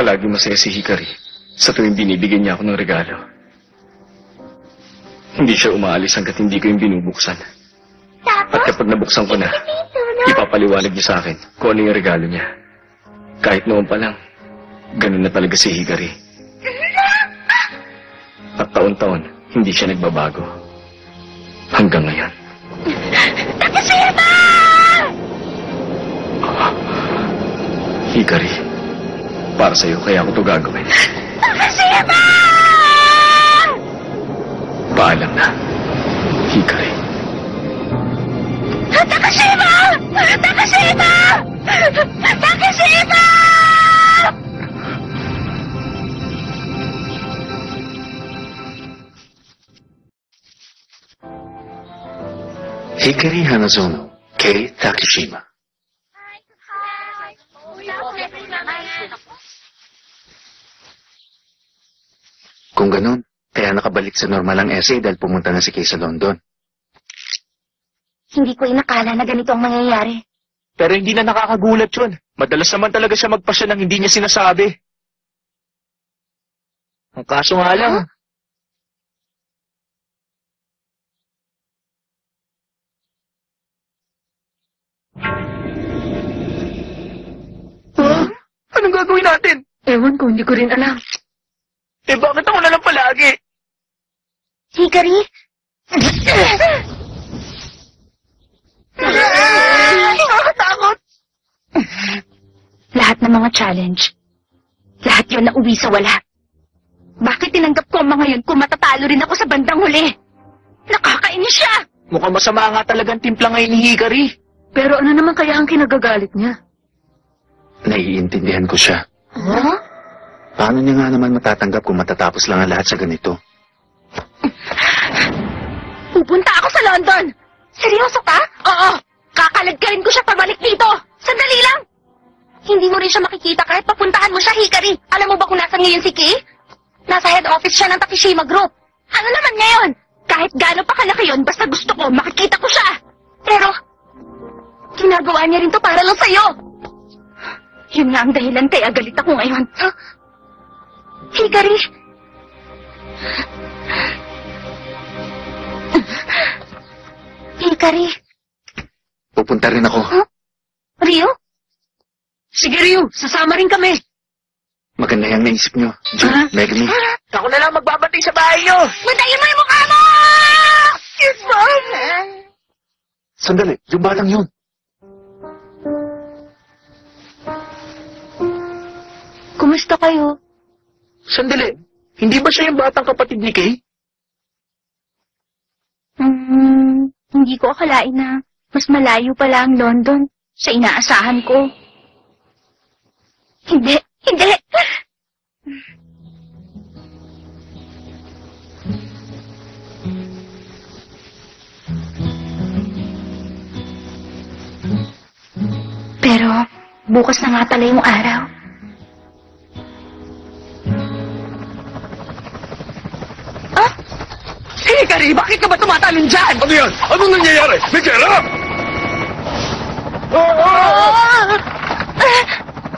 Palagi masaya si Hikari sa tuwing binibigyan niya ako ng regalo. Hindi siya umaalis hanggat hindi ko yung binubuksan. At kapag nabuksan ko na, ipapaliwanag niya sa akin kung ano yung regalo niya. Kahit noon pa lang, ganun na talaga si Hikari. At taon-taon, hindi siya nagbabago. Hanggang ngayon. Takashima! Hikari, para sa'yo kaya ako ito gagawin. Takashima! Paalam na, Hikari. Takashima! Takashima! Takashima! Hikari Hanazono, Kei Takashima. Kung ganun, kaya nakabalik sa normal ang essay dahil pumunta na si Kei sa London. Hindi ko inakala na ganito ang mangyayari. Pero hindi na nakakagulat yun. Madalas naman talaga siya magpasya ng hindi niya sinasabi. Ang kaso nga lang, anong gagawin natin? Ewan ko, hindi ko rin alam. Eh bakit ako na lang palagi? Hikari? Nakakatakot. Lahat ng mga challenge, lahat yun na uwi sa wala. Bakit tinanggap ko ang mga yun kung matatalo rin ako sa bandang huli? Nakakainis siya! Mukhang masama nga talagang timpla ngayon ni Hikari. Pero ano naman kaya ang kinagagalit niya? Naiintindihan ko siya. Huh? Paano niya nga naman matatanggap kung matatapos lang ang lahat sa ganito? Pupunta ako sa London! Seryoso ka? Oo! Kakalagkarin ko siya pabalik dito! Sandali lang! Hindi mo rin siya makikita kahit papuntahan mo siya, Hikari. Alam mo ba kung nasan ngayon si Kei? Nasa head office siya ng Takashima Group. Ano naman ngayon? Kahit gaano pa kalaki yun, basta gusto ko, makikita ko siya. Pero, ginagawa niya rin to para lang sa'yo. Yun nga ang dahilan kaya galit ako ngayon. Huh? Hikari. Hikari. Pupunta rin ako. Huh? Rio? Sige, Rio. Sasama rin kami. Maganda yung naisip niyo. June, Megami. Ako na lang magbabatay sa bahay niyo. Bantayan mo yung mukha mo! Yes, Mom! Sandali, yung batang yun. Kumusta kayo? Sandali, hindi ba siya yung batang kapatid ni Kei? Hindi ko akalain na mas malayo pala ang London sa inaasahan ko. Hindi! Pero, bukas na nga pala yung araw. Hikari, bakit ka ba tumatalon dyan? Ano yan? Anong nangyayari? May gera?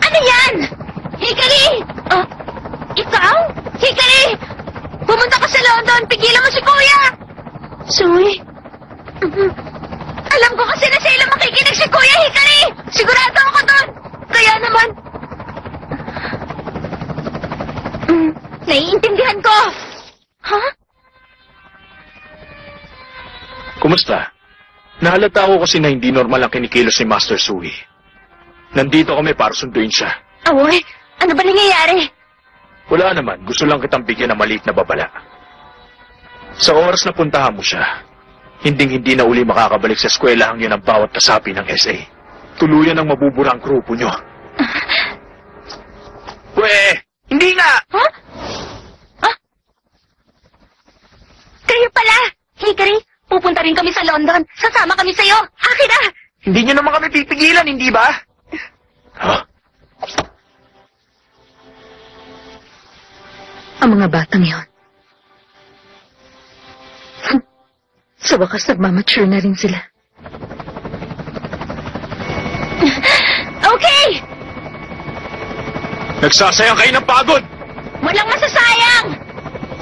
Ano yan? Hikari! Ikaw? Hikari! Pumunta ka sa London! Pigilan mo si Kuya! Sui? Alam ko kasi na sila makikinig si Kuya, Hikari! Sigurado ako doon! Kaya naman... naiintindihan ko! Ha? Kumusta? Nahalata ko kasi na hindi normal ang kinikilos ni Master Sui. Nandito kami para sunduin siya. Awoy, ano ba nangyayari? Wala naman, gusto lang kitang bigyan ng maliit na babala. Sa oras na puntahan mo siya, hindi na uli makakabalik sa eskwelahan yun ang bawat kasapi ng SA. Tuluyan ang mabubura ang grupo nyo. Hindi nga! Huh? Kayo pala! Hikari, pupunta rin kami sa London. Sasama kami sa'yo. Akin na! Hindi nyo naman kami pipigilan, hindi ba? Huh? Ang mga batang yon. Sa wakas, nagmamature na rin sila. Okay! Nagsasayang kayo ng pagod! Walang masasayang!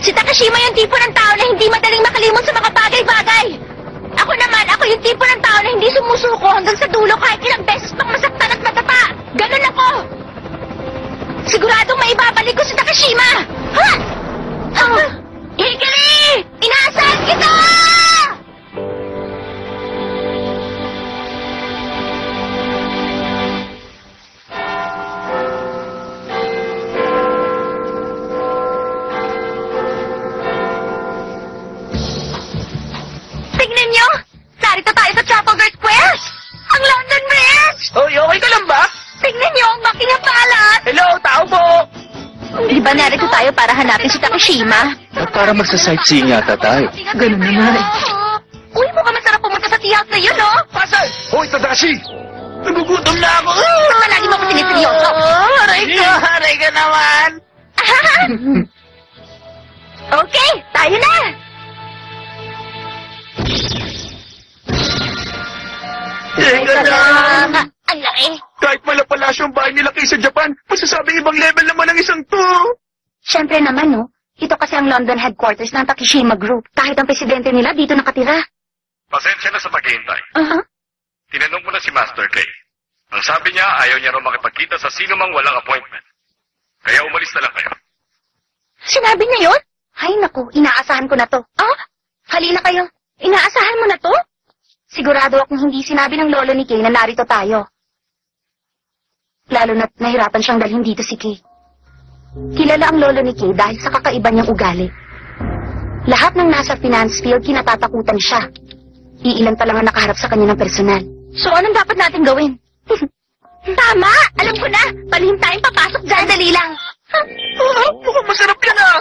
Si Takashima yung tipo ng tao na hindi madaling makalimot sa mga bagay-bagay. Ako yung tipo ng tao na hindi sumusuko hanggang sa dulo kahit ilang beses pang masaktan at matapa. Ganun ako! Siguradong maibabalik ko si Takashima! Ha? Hikari! Inaasahan kita! Tignan nyo! Narito tayo sa Trafalgar Square! Ang London Bridge! Hoy, okay ka lang ba? Tignan nyo ang Buckingham Palace! Hello, tao po! Di ba narito tayo para hanapin si Takashima? At para magsa-sightseeing yata tayo. Ganun na nga eh. Uy, mukhang masarap pumunta sa tea house na yun, no? Pasay! Hoy, Tadashi! Nagugutom na ako! Ba't palagi mo ko siniseryoso? Aray ka naman! Okay, tayo na! Teka lang! Ang laki. Kahit malapalasyo ang bahay nila kaysa Japan, masasabing ibang level naman ang isang to. Siyempre naman, no? Ito kasi ang London headquarters ng Takashima Group. Kahit ang presidente nila dito nakatira. Pasensya na sa paghihintay. Tinanong ko na si Master K. Ang sabi niya, ayaw niya raw makipagkita sa sino mang walang appointment. Kaya umalis na lang kayo. Sinabi niya yun? Ay, naku, inaasahan ko na to. Halina kayo. Inaasahan mo na to? Sigurado akong hindi sinabi ng lolo ni Kay na narito tayo. Lalo na't nahirapan siyang dalhin dito si Kay. Kilala ang lolo ni Kay dahil sa kakaiba niyang ugali. Lahat ng nasa finance field kinatatakutan siya. Iilan pa lang ang nakaharap sa kanya ng personal. So anong dapat natin gawin? Tama! Alam ko na! Palihim tayong papasok dyan. Dali lang. Mukhang masarap yan ah!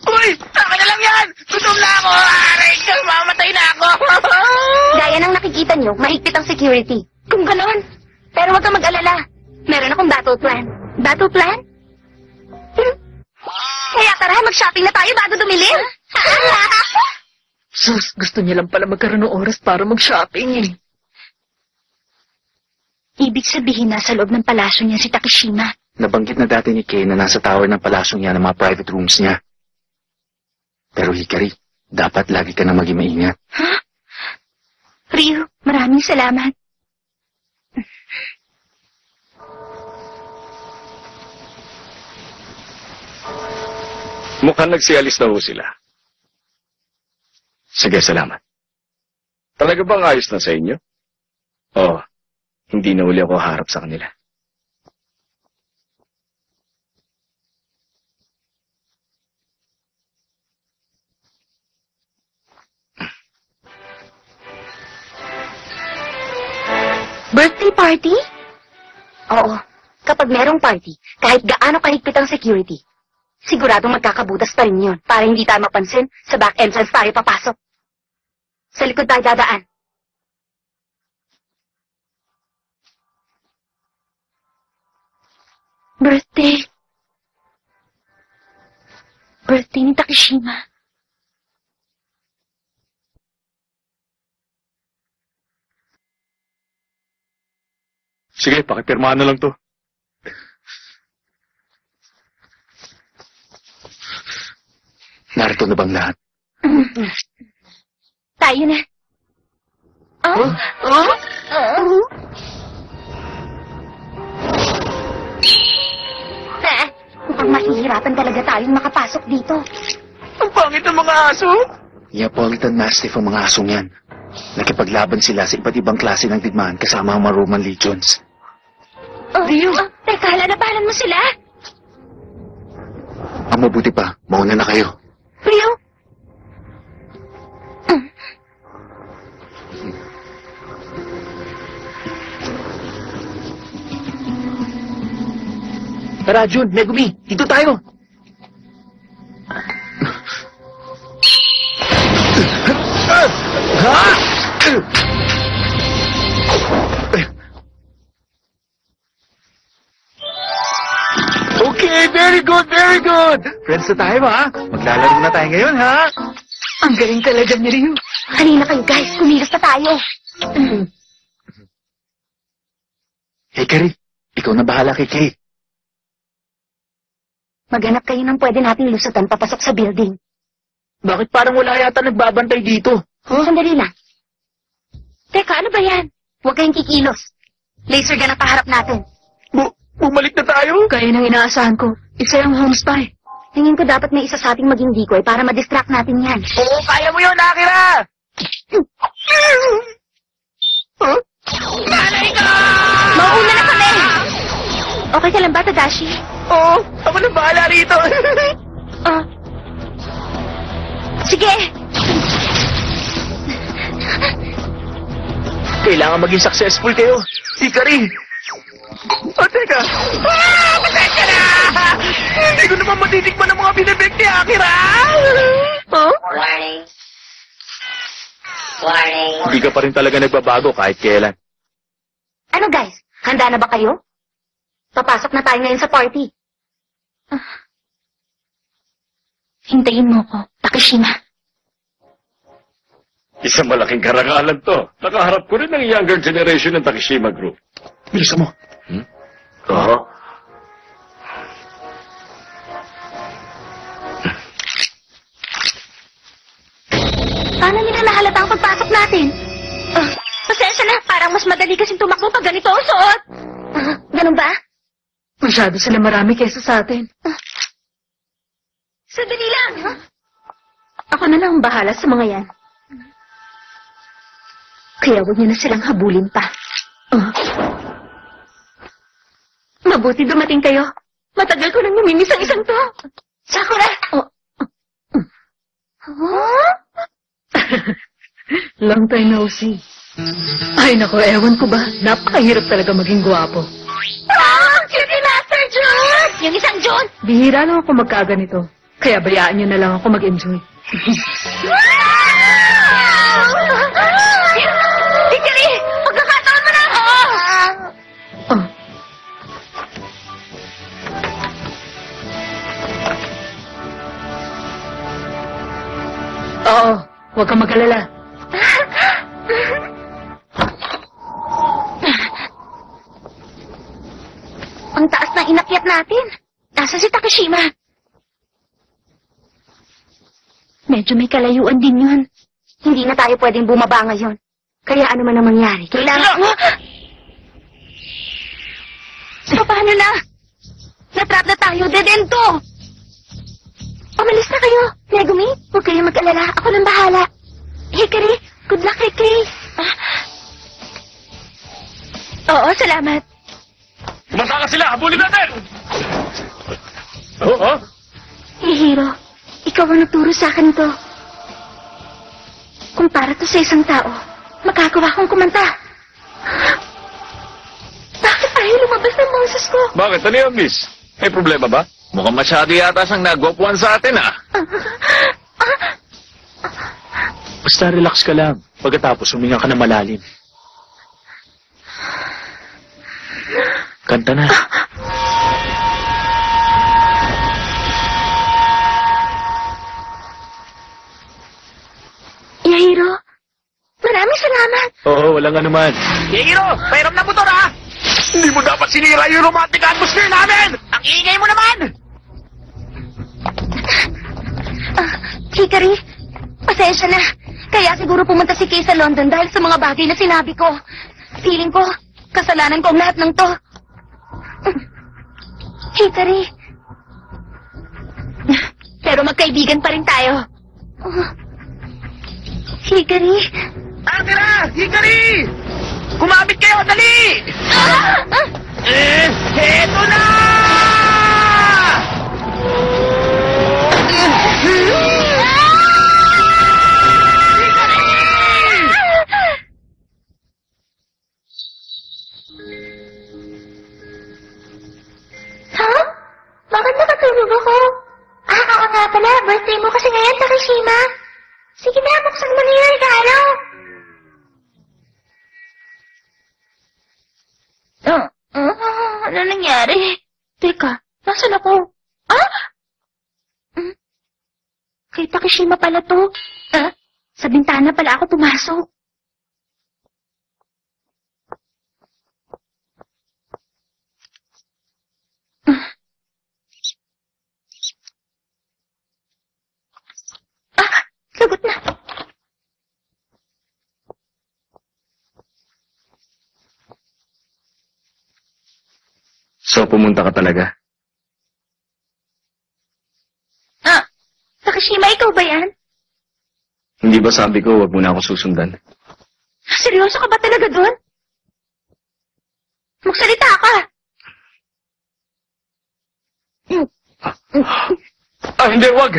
Uy! Akin na lang yan! Gutom na ako! Aray ka! Mamatay na ako! Gaya ng nakikita niyo, mahigpit ang security. Kung ganon. Pero huwag kang mag-alala. Meron akong battle plan. Battle plan? Kaya tara, mag-shopping na tayo bago dumilim. Sus, gusto niya lang pala magkaroon ng oras para mag-shopping eh. Ibig sabihin nasa loob ng palasyo niya si Takashima. Nabanggit na dati ni Kay na nasa tower ng palasyo niya ng mga private rooms niya. Pero Hikari, dapat lagi ka na maging maingat. Ryu, maraming salamat. Mukhang nagsialis na ho sila. Sige, salamat. Talaga bang ayos na sa inyo? Oo. Hindi na uli ako harap sa kanila. Birthday party? Oo. Kapag merong party, kahit gaano kahigpit ang security, siguradong magkakabutas pa rin yun para hindi tayo mapansin sa back entrance tayo papasok. Sa likod tayo dadaan. Birthday. Birthday ni Takashima. Sige, pakipirmahan na lang to. Narito na bang lahat? Tayo na. Mukhang mahihirapan talaga tayong makapasok dito. Ang pangit ng mga aso! Neapolitan Mastiff ang mga asong yan. Nakipaglaban sila sa iba't ibang klase ng digmaan kasama ang mga Roman legions. Ryu! Teka, halanabalan mo sila? Ang mabuti pa, mauna na kayo. Ryu! Tara, Jun, Megumi, dito tayo. Okay, very good, very good. Friends na tayo, ha? Maglalaro na tayo ngayon, ha? Ang galing talaga ni Ryu. Halina kayo, guys. Kumilos na tayo. Hey, Kari, ikaw na bahala kay Kay. Maghanap kayo ng pwede nating lusutan papasok sa building. Bakit parang wala yata nagbabantay dito? Sandali lang. Teka, ano ba yan? Huwag kayong kikilos. Laser gun ang kaharap natin. Bumalik na tayo? Kaya nang inaasahan ko. Isa yung home spy. Tingin ko dapat may isa sa ating maging decoy para ma-distract natin yan. Oo, kaya mo yun, Akira! Malay ka! Mauuna na kami! Okay ka lang ba, Tadashi? Oo, ako na bahala rito. Sige! Kailangan maging successful kayo. Hikari! Teka! Patay ka na! Hindi ko naman matitikman ang mga binibig ni Akira! Warning. Warning. Hindi ka pa rin talaga nagbabago kahit kailan. Ano guys? Handa na ba kayo? Papasok na tayo ngayon sa party. Hintayin mo ko, Takashima. Isang malaking karangalan to. Nakaharap ko rin ang younger generation ng Takishima Group. Bilisan mo. Oo. Paano nila nahalata ang pagpasok natin? Pasensya na, parang mas madali kasing tumakbo pag ganito ang suot. Ganun ba? Masyado sila marami kaysa sa atin. Sandali lang. Ako na lang ang bahala sa mga yan. Kaya huwag niyo na silang habulin pa. Mabuti dumating kayo. Matagal ko nang namimiss ang isang to. Sakura! Long time no see. Ay nako, ewan ko ba. Napakahirap talaga maging gwapo. Cutie Master June! Yung isang June! Bihira lang ako magkaganito. Kaya bayaan niyo na lang ako mag-enjoy. Hikari! Pagkakataon mo na! Oo, huwag kang mag-alala. Ang taas ng inakyat natin. Nasa si Takashima. Medyo may kalayuan din yun. Hindi na tayo pwedeng bumaba ngayon. Kaya ano man ang mangyari, kailangan... Paano na? Natrap na tayo, dead end to! Pamalis na kayo, Megumi. Huwag kayong mag-alala, ako nang bahala. Hikari, good luck, Hikari. Oo, salamat. Kumanta ka sila! Habulin natin! Oo? Hihiro, ikaw ang nagturo sa akin ito. Kung para to sa isang tao, magagawa kong kumanta. Bakit ayaw lumabas ng boses ko? Bakit? Ano yun, miss? May problema ba? Mukhang masyado yata siyang nagwapuan sa atin, ah. Basta relax ka lang. Pagkatapos, huminga ka na malalim. Kanta na. Yahiro, maraming salamat. Oo, walang anuman. Hiro, pairam na motor ha! Hindi mo dapat sinira yung romantic atmosphere namin! Ang ingay mo naman! Hikari, pasensya na. Kaya siguro pumunta si Kay sa London dahil sa mga bagay na sinabi ko. Feeling ko, kasalanan ko ang lahat ng to. Hikari. Pero magkaibigan pa rin tayo. Hikari. Akira! Hikari! Kumapit kayo! Dali! Heto na! Ha? Bakit nakatulog ako? Oo nga pala. Birthday mo kasi ngayon, Takashima. Sige na, buksan mo na yung regalo. Ano nangyari? Teka, nasan ako? Kay Takashima pala to. Sa bintana pala ako pumasok. So, pumunta ka talaga? Takashima, ikaw ba yan? Hindi ba sabi ko, wag mo na ako susundan? Seryoso ka ba talaga doon? Magsalita ka! Hindi, wag!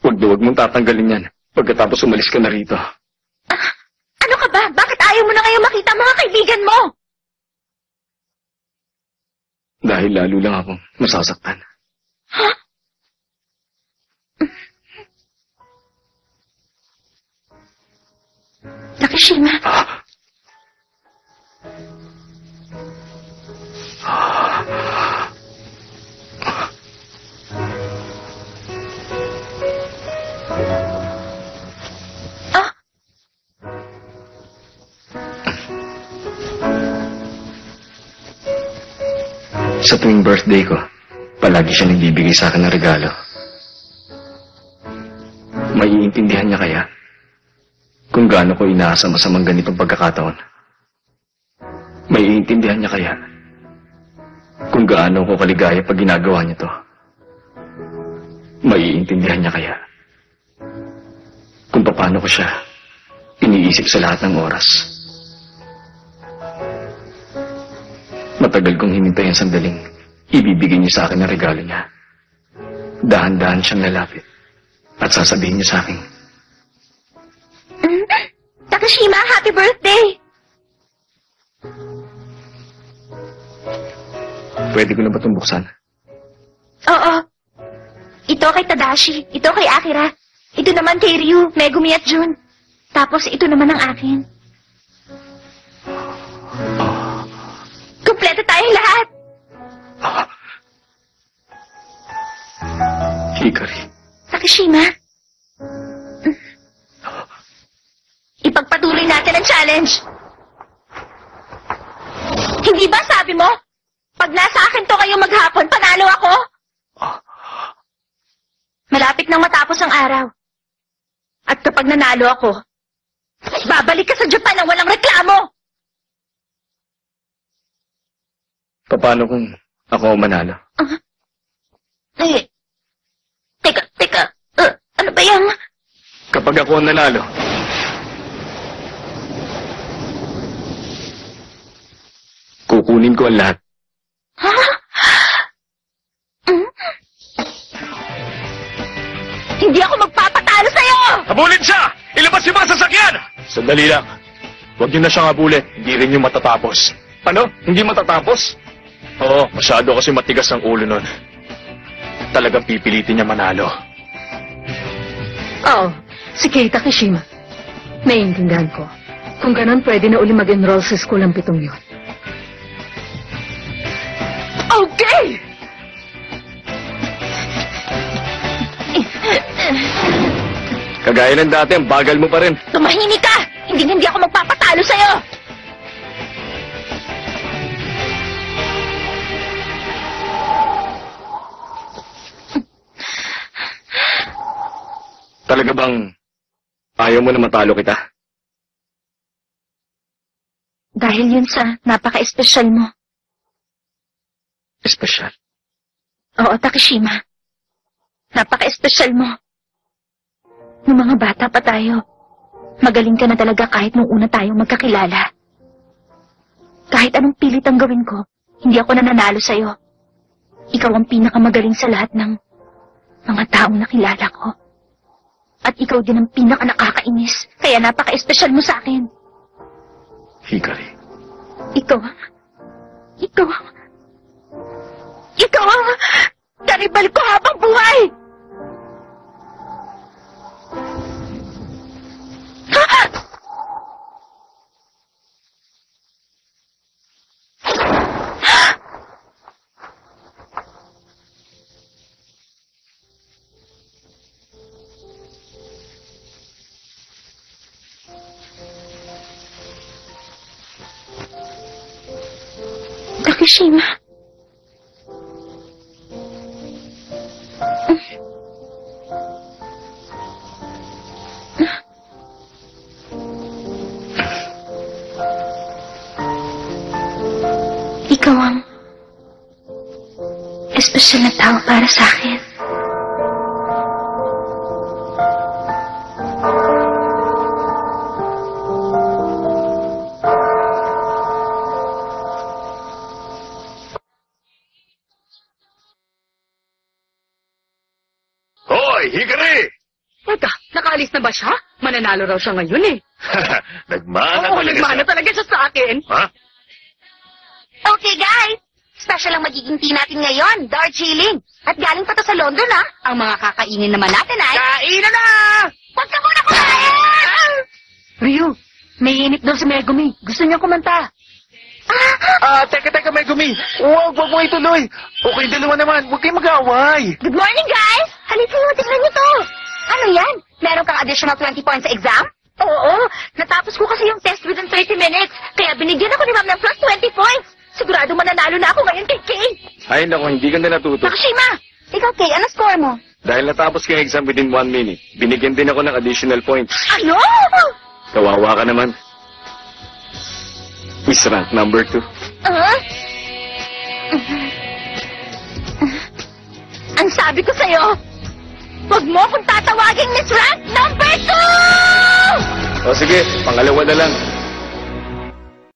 Wag mong tatanggalin yan pagkatapos umalis ka na rito. Ano ka ba? Bakit ayaw mo na ngayon makita mga kaibigan mo? Dahil lalo lang akong masasaktan. Huh? Takashima. Sa tuwing birthday ko, palagi siya nagbibigay sa akin ng regalo. Maiintindihan niya kaya kung gaano ko inaasa masamang ganitong pagkakataon? Maiintindihan niya kaya kung gaano ko kaligaya pag ginagawa niya to? Maiintindihan niya kaya kung paano ko siya iniisip sa lahat ng oras? Matagal kong hinintay ang sandaling ibibigay niya sa akin ang regalo niya. Dahan-dahan siyang lalapit at sasabihin niya sa akin, Takashima, happy birthday! pwede ko na ba itong buksan? Oo. Ito kay Tadashi, ito kay Akira, ito naman kay Ryu, Megumi at Jun. Tapos ito naman ang akin. Kompleto tayong lahat. Hikari. Takashima. Ipagpatuloy natin ang challenge. Hindi ba sabi mo? Pag nasa akin to kayo maghapon, panalo ako? Malapit nang matapos ang araw. At kapag nanalo ako, babalik ka sa Japan nang walang reklamo. Paano kung ako ang manalo? Teka. Ano ba yan? Kapag ako ang nanalo, kukunin ko ang lahat. Ha? Hindi ako magpapatalo sa'yo! Habulin siya! Ilabas yung mga sasakyan! Sandali lang. Huwag niyo na siyang habulin. Hindi rin yung matatapos. Ano? Hindi matatapos? Oo, masyado kasi matigas ang ulo nun. Talagang pipilitin niya manalo. Oo, si Kei Takashima. Naiintindihan ko. Kung ganon, pwede na uli mag-enroll sa school ang 7 yun. Okay! Kagaya ng dati, ang bagal mo pa rin. Tumahimik ka! Hindi ako magpapatalo sa'yo! Talaga bang ayaw mo na matalo kita? Dahil yun sa napaka-espesyal mo. Espesyal? Oo, Takashima. Napaka-espesyal mo. Nung mga bata pa tayo, magaling ka na talaga kahit nung una tayong magkakilala. Kahit anong pilit ang gawin ko, hindi ako nananalo sa'yo. Ikaw ang pinakamagaling sa lahat ng mga taong nakilala ko. At ikaw din ang pinaka-nakakainis, kaya napaka-espesyal mo sa akin. Hikari. Ikaw ang karibal ko habang buhay! Takashima. Ikaw espesyal na tao para sa akin. Hoy, Hikari! Teka, nakaalis na ba siya? Mananalo raw siya ngayon eh. Nagmana Oo, talaga nagmana siya. talaga siya sa akin. Ha? Okay, guys. Special ang magiging tea natin ngayon, Darjeeling. At galing pa to sa London, ha? Ang mga kakainin naman natin ay... Kainan na! Huwag ka muna kumain! Ryu, may inip daw si Megumi. Gusto niya kumanta. Teka, Megumi. Huwag mo ituloy. Okay, dalawa naman. Huwag kayong mag-away. Good morning, guys! Halika kayo, tignan niyo to. Ano yan? Meron kang additional 20 points sa exam? Oo, natapos ko kasi yung test within 30 minutes. Kaya binigyan ako ni ma'am ng plus 20 points. Sigurado mananalo na ako ngayon kay Kay. Ay, naku, hindi ka na natuto. Nakashima! Ikaw, Kay, ano score mo? Dahil natapos ka yung exam within 1 minute, binigyan din ako ng additional points. Ano? Kawawa ka naman. Miss Rank number 2. Ang sabi ko sa'yo, huwag mo akong tatawaging Miss Rank number 2! O sige, pangalawa na lang.